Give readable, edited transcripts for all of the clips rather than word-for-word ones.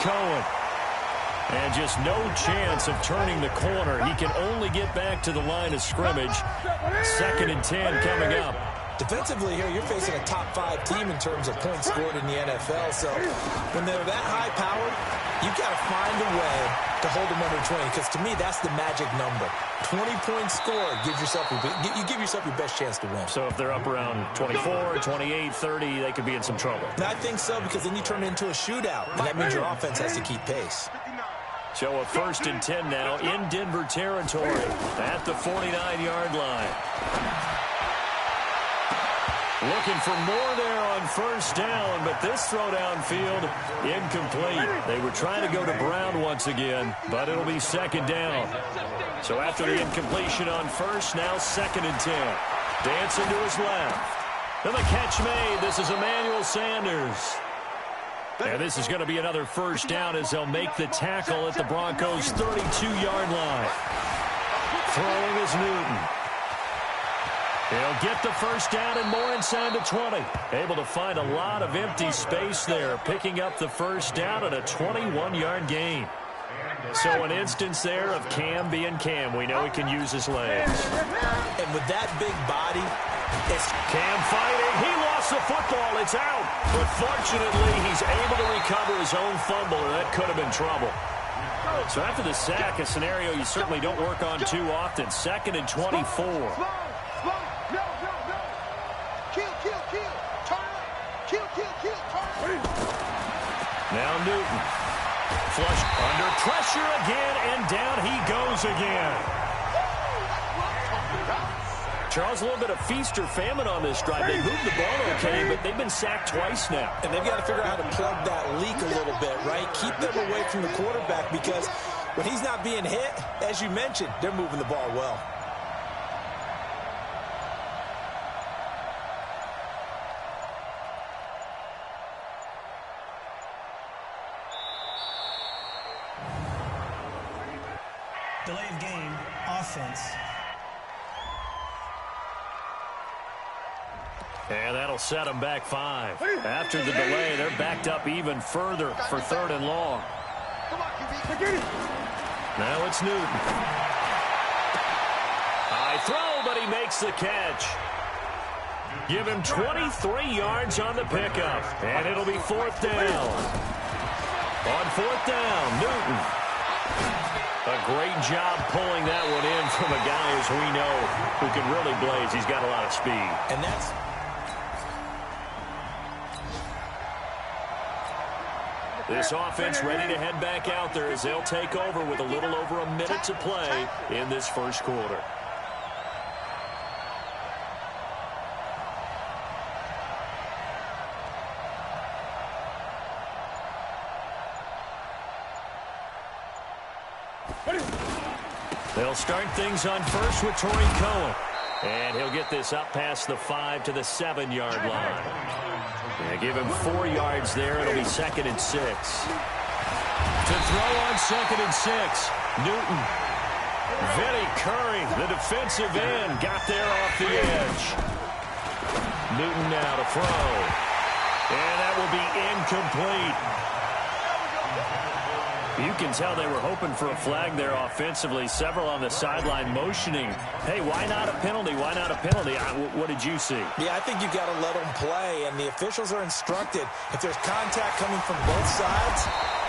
Cohen. And just no chance of turning the corner. He can only get back to the line of scrimmage. 2nd and 10 coming up. Defensively here, you're facing a top-5 team in terms of points scored in the NFL. So when they're that high-powered, you've got to find a way to hold them under 20. Because to me, that's the magic number. 20 points scored, you give yourself your best chance to win. So if they're up around 24, 28, 30, they could be in some trouble. I think so, because then you turn it into a shootout. And that means your offense has to keep pace. So a 1st and 10 now in Denver territory at the 49-yard line. Looking for more there on 1st down, but this throw downfield incomplete. They were trying to go to Brown once again, but it'll be 2nd down. So after the incompletion on 1st, now 2nd and 10. Dancing to his left. And the catch made. This is Emmanuel Sanders. And this is going to be another 1st down as they'll make the tackle at the Broncos' 32-yard line. Throwing is Newton. He'll get the 1st down and more inside the 20. Able to find a lot of empty space there, picking up the 1st down at a 21-yard gain. So an instance there of Cam being Cam. We know he can use his legs. And with that big body, it's Cam fighting. He lost the football. It's out. But fortunately, he's able to recover his own fumble, or that could have been trouble. So after the sack, a scenario you certainly don't work on too often. 2nd and 24. Now Newton. Flush under pressure again, and down he goes again. Charles, a little bit of feast or famine on this drive. They moved the ball okay, but they've been sacked twice now. And they've got to figure out how to plug that leak a little bit, right? Keep them away from the quarterback, because when he's not being hit, as you mentioned, they're moving the ball well. Delay of game, offense. And that'll set them back 5. After the delay, they're backed up even further for 3rd and long. Now it's Newton. High throw, but he makes the catch. Give him 23 yards on the pickup, and it'll be 4th down. On 4th down, Newton. A great job pulling that one in from a guy, as we know, who can really blaze. He's got a lot of speed. And that's... This offense ready to head back out there as they'll take over with a little over a minute to play in this 1st quarter. They'll start things on 1st with Torrey Cohen. And he'll get this up past the 5 to the 7-yard line. Yeah, give him 4 yards there. It'll be 2nd and 6. To throw on 2nd and 6. Newton. Vinny Curry, the defensive end, got there off the edge. Newton now to throw. And that will be incomplete. You can tell they were hoping for a flag there offensively. Several on the sideline motioning, hey, why not a penalty? Why not a penalty? What did you see? Yeah, I think you've got to let them play, and the officials are instructed. If there's contact coming from both sides,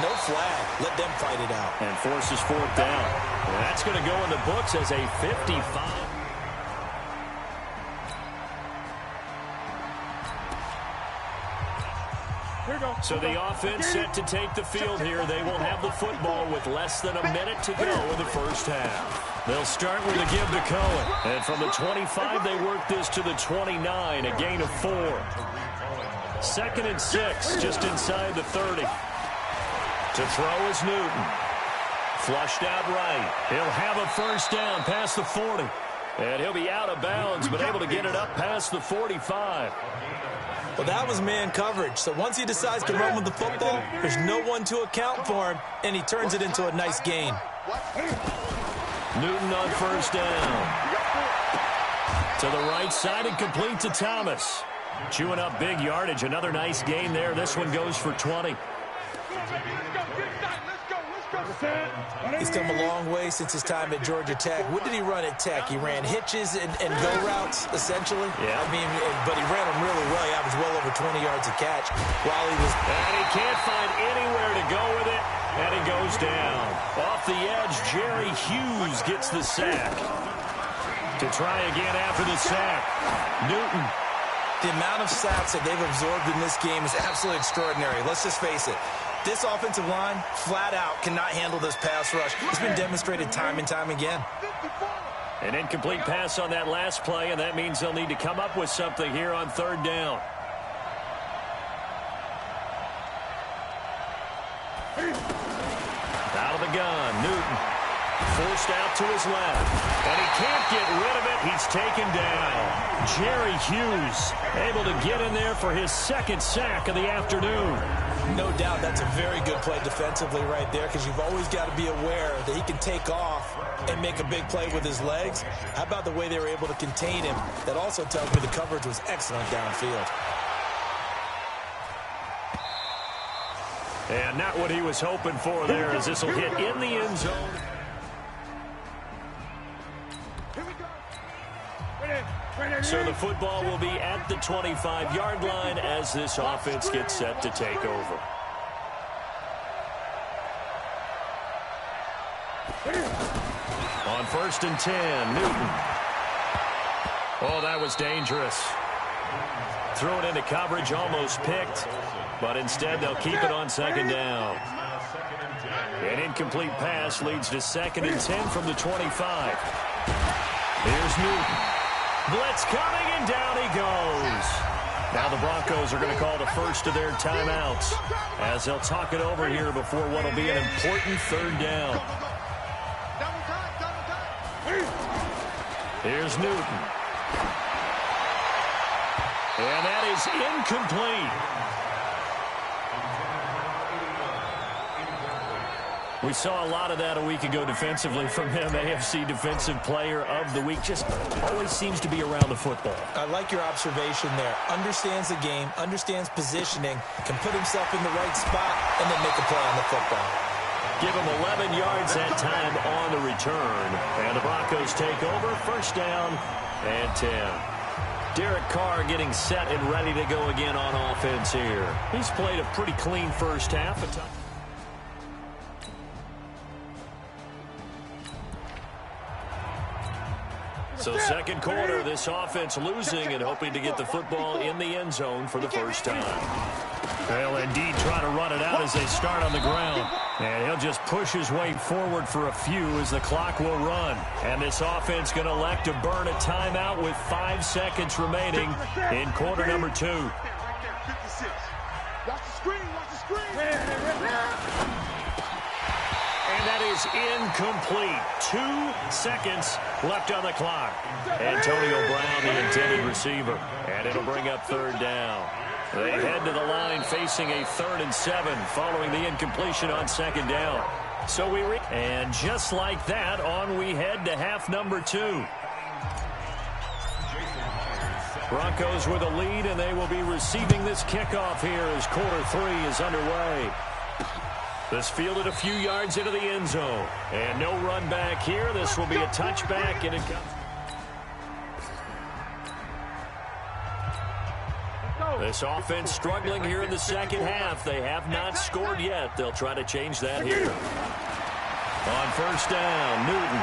no flag. Let them fight it out. And forces 4th down. And that's going to go in the books as a 55. So the offense set to take the field here. They will have the football with less than a minute to go in the 1st half. They'll start with a give to Cohen. And from the 25, they work this to the 29, a gain of 4. 2nd and 6, just inside the 30. To throw is Newton. Flushed out right. He'll have a 1st down past the 40. And he'll be out of bounds, but able to get it up past the 45. Well, that was man coverage. So once he decides to run with the football, there's no one to account for him, and he turns it into a nice gain. Newton on 1st down. To the right side and complete to Thomas. Chewing up big yardage. Another nice gain there. This one goes for 20. He's come a long way since his time at Georgia Tech. What did he run at Tech? He ran hitches and go routes, essentially. Yeah. I mean, but he ran them really well. He averaged well over 20 yards a catch while he was... And he can't find anywhere to go with it, and he goes down. Off the edge, Jerry Hughes gets the sack. To try again after the sack, Newton. The amount of sacks that they've absorbed in this game is absolutely extraordinary. Let's just face it. This offensive line, flat out, cannot handle this pass rush. It's been demonstrated time and time again. An incomplete pass on that last play, and that means they'll need to come up with something here on third down. Out of the gun, Newton. Forced out to his left. And he can't get rid of it. He's taken down. Jerry Hughes able to get in there for his second sack of the afternoon. No doubt that's a very good play defensively right there, because you've always got to be aware that he can take off and make a big play with his legs. How about the way they were able to contain him? That also tells me the coverage was excellent downfield. And not what he was hoping for there, as this will hit in the end zone. So the football will be at the 25-yard line as this offense gets set to take over. On 1st and 10, Newton. Oh, that was dangerous. Threw it into coverage, almost picked, but instead they'll keep it on second down. An incomplete pass leads to 2nd and 10 from the 25. Here's Newton. Blitz coming, and down he goes. Now the Broncos are going to call the first of their timeouts as they'll talk it over here before what will be an important third down. Here's Newton. And that is incomplete. We saw a lot of that a week ago defensively from him. AFC Defensive Player of the Week. Just always seems to be around the football. I like your observation there. Understands the game, understands positioning, can put himself in the right spot, and then make a play on the football. Give him 11 yards that time on the return. And the Broncos take over. 1st down and 10. Derek Carr getting set and ready to go again on offense here. He's played a pretty clean first half. So second quarter, this offense losing and hoping to get the football in the end zone for the first time. They'll indeed try to run it out as they start on the ground. And he'll just push his way forward for a few as the clock will run. And this offense going to elect to burn a timeout with 5 seconds remaining in quarter number 2. Watch the screen, watch the screen. And that is incomplete. 2 seconds left on the clock. Antonio Brown, the intended receiver. And it'll bring up third down. They head to the line facing a 3rd and 7 following the incompletion on second down. So and just like that, on we head to half number 2. Broncos with a lead, and they will be receiving this kickoff here as quarter 3 is underway. This fielded a few yards into the end zone. And no run back here. This will be a touchback, and it comes. This offense struggling here in the second half. They have not scored yet. They'll try to change that here. On 1st down, Newton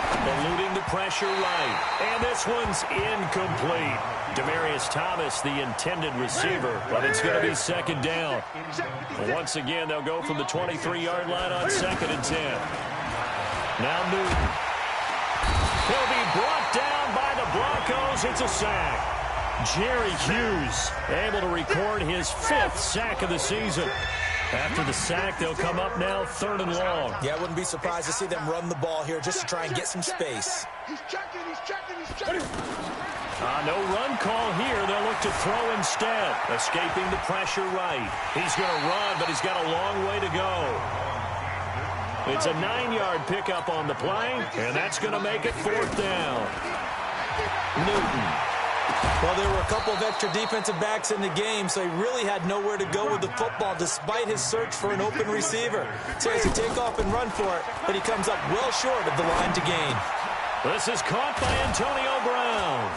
eluding the pressure right. And this one's incomplete. Demaryius Thomas, the intended receiver, but it's going to be second down. Once again, they'll go from the 23-yard line on 2nd and 10. Now Newton. He'll be brought down by the Broncos. It's a sack. Jerry Hughes able to record his 5th sack of the season. After the sack, they'll come up now 3rd and long. Yeah, I wouldn't be surprised to see them run the ball here just to try and get some space. He's checking, he's checking, he's checking. No run call here. They'll look to throw instead. Escaping the pressure right. He's going to run, but he's got a long way to go. It's a 9-yard pickup on the play, and that's going to make it 4th down. Newton Well, there were a couple of extra defensive backs in the game, so he really had nowhere to go with the football despite his search for an open receiver. So he has to take off and run for it, but he comes up well short of the line to gain. This is caught by Antonio Brown.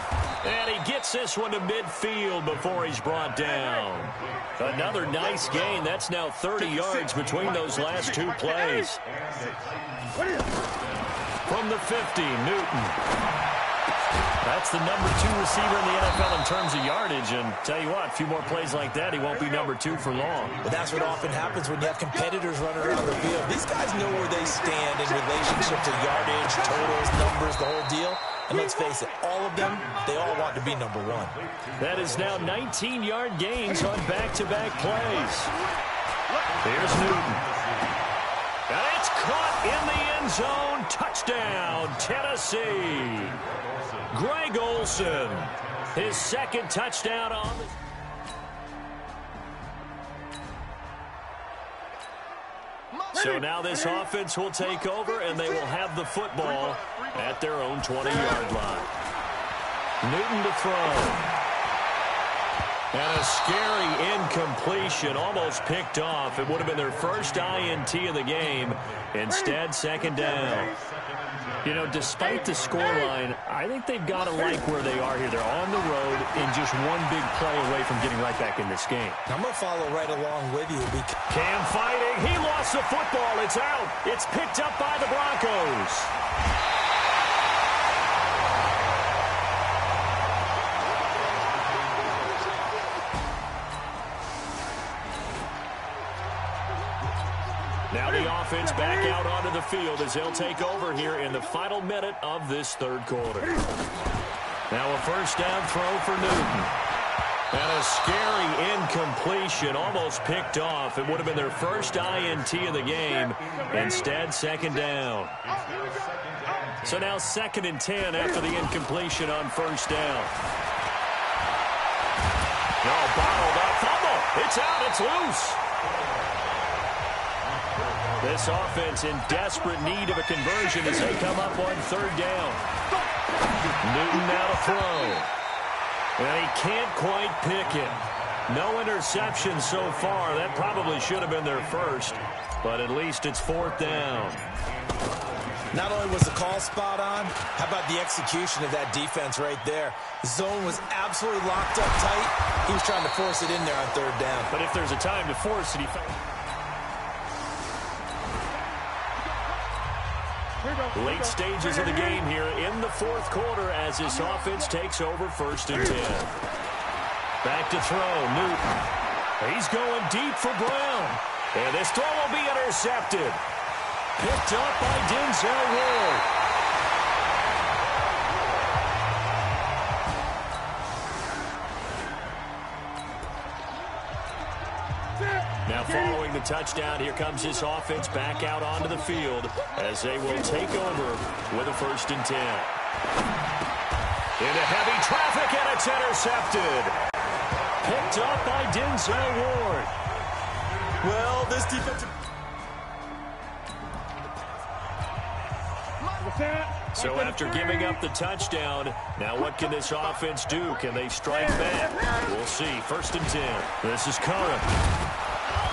And he gets this one to midfield before he's brought down. Another nice gain. That's now 30 yards between those last two plays. From the 50, Newton. That's the number 2 receiver in the NFL in terms of yardage. And tell you what, a few more plays like that, he won't be number 2 for long. But that's what often happens when you have competitors running around the field. These guys know where they stand in relationship to yardage, totals, numbers, the whole deal. And let's face it, all of them, they all want to be number 1. That is now 19-yard gains on back-to-back plays. Here's Newton. And it's caught in the end zone. Touchdown, Tennessee. Greg Olsen, his second touchdown on the... So now this offense will take over, and they will have the football at their own 20-yard line. Newton to throw. And a scary incompletion, almost picked off. It would have been their first INT of the game. Instead, second down. You know, despite the scoreline, I think they've got to like where they are here. They're on the road and just one big play away from getting right back in this game. I'm going to follow right along with you. Cam fighting. He lost the football. It's out. It's picked up by the Broncos. Now the offense back out onto the field as they'll take over here in the final minute of this third quarter. Now a first down throw for Newton. And a scary incompletion, almost picked off. It would have been their first INT of the game. Instead, second down. So now 2nd and 10 after the incompletion on first down. No, bottled up. Fumble. It's out. It's loose. This offense in desperate need of a conversion as they come up on third down. Newton now to throw. And he can't quite pick it. No interception so far. That probably should have been their first, but at least it's 4th down. Not only was the call spot on, how about the execution of that defense right there? The zone was absolutely locked up tight. He was trying to force it in there on third down. But if there's a time to force it, he found... Late stages of the game here in the 4th quarter as this offense takes over 1st and 10. Back to throw, Newton. He's going deep for Brown. And this throw will be intercepted. Picked up by Denzel Ward. Now following the touchdown, here comes this offense back out onto the field as they will take over with a 1st and 10. Into heavy traffic, and it's intercepted. Picked up by Denzel Ward. Well, this defensive... So after giving up the touchdown, now what can this offense do? Can they strike back? We'll see. 1st and 10. This is Curran.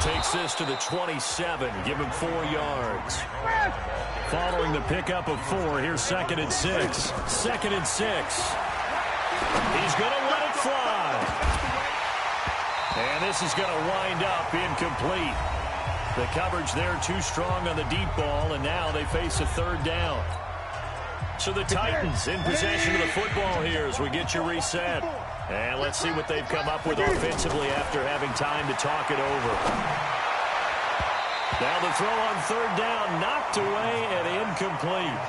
Takes this to the 27. Give him 4 yards. Following the pickup of 4, here's 2nd and 6. 2nd and 6. He's going to let it fly. And this is going to wind up incomplete. The coverage there too strong on the deep ball, and now they face a 3rd down. So the Titans in possession of the football here as we get you reset. And let's see what they've come up with offensively after having time to talk it over. Now the throw on 3rd down, knocked away and incomplete.